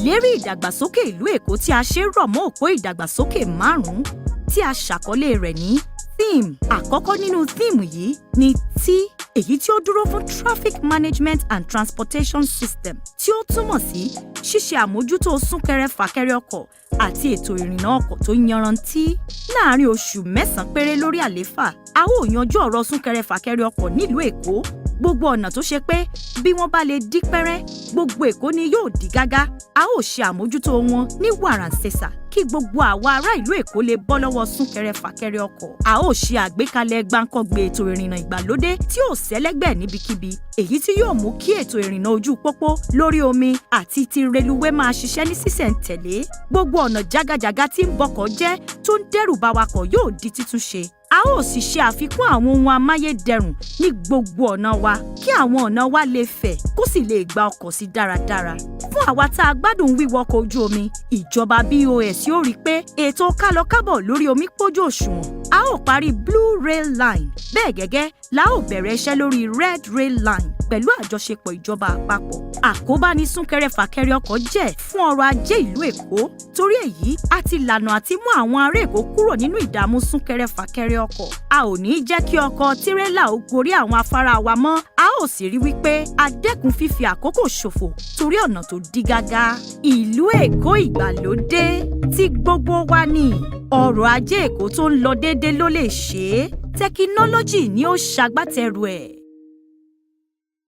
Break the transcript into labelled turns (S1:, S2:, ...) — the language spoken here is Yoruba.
S1: ìlérí ìdàgbàsókè ìlú Èkó tí a ṣe rọ̀ mọ́ òpó ìdàgbàsókè 5 tí a ṣàkọlé rẹ̀ ní theme. Àkọ́kọ́ nínú theme yìí ni T, èyí tí ó dúró fún Traffic Management and Transportation System, tí ó túmọ̀ sí ṣíṣe àmójútó súnkẹrẹ-fàkẹrẹ ọkọ̀ àti ètò ìrìnnà ọkọ̀ tó yanrantí. Láàárín oṣù 9 péré lórí àlééfà, a ó yanjú ọ̀rọ̀ súnkẹrẹ-fàkẹrẹ ọkọ̀ nílùú Èkó. Gbogbo ọ̀nà tó ṣe pé bí wọ́n bá lè dí pẹ́rẹ́, gbogbo Èkó ni yóò di gágá. A ó ṣe àmójútó wọn ní wàràǹṣeṣà kí gbogbo àwa ará ìlú Èkó lè bọ́ lọ́wọ́ súnkẹrẹ-fàkẹrẹ ọkọ̀. A ó ṣe àgbékalẹ̀ gbáǹkọ́gbè ètò ìrìnnà ìgbàlódé tí ó sẹ́lẹ́gbẹ́ níbikíbi, èyí tí yóò mú kí ètò ìrìnnà ojú pópó, lórí omi àti ti reluwé máa ṣiṣẹ́ ní sísẹ̀ǹtẹ̀lé. Gbogbo ọ̀nà jágajàga tí ń bọkọ̀ jẹ́ tó ń dẹ́rù bá wakọ̀ yóò di títúnṣe. A ó sì ṣe àfikún àwọn ohun amáyédẹrùn ní gbogbo ọ̀nà wa kí àwọn ọ̀nà wa lè fẹ̀ kó sì lè gba ọkọ̀ sí dáradára. Fún àwa tá a gbádùn wíwọkọ̀ ojú omi, ìjọba BOS yóò rí i pé ètò kálọ-kábọ̀ lórí omi pójú òṣùwọ̀n. A ó parí Blue Rail Line, bẹ́ẹ̀ gẹ́gẹ́ la ó bẹ̀rẹ̀ iṣẹ́ lórí Red Rail Line pẹ̀lú àjọṣepọ̀ ìjọba àpapọ̀. Àkóbá ní súnkẹrẹ-fàkẹrẹ ọkọ̀ jẹ́ fún ọrọ̀ ajé ìlú Èkó. Torí èyí, a ti lànà àti mú àwọn ará Èkó kúrò nínú ìdààmú súnkẹrẹ-fàkẹrẹ ọkọ̀. A ò ní jẹ́ kí ọkọ̀ tírélà ó gorí àwọn afárá wa mọ́. A ó sì rí wípé a dẹ́kun fífi àkókò ṣòfò torí ọ̀nà tó dí gágá. Ìlú Èkó ìgbàlódé tí gbogbo wa ní. Ọrọ̀ ajé Èkó tó ń lọ déédéé ló lè ṣe é. Tẹkinọ́lọ́jì ni ó ṣagbátẹrù ẹ̀.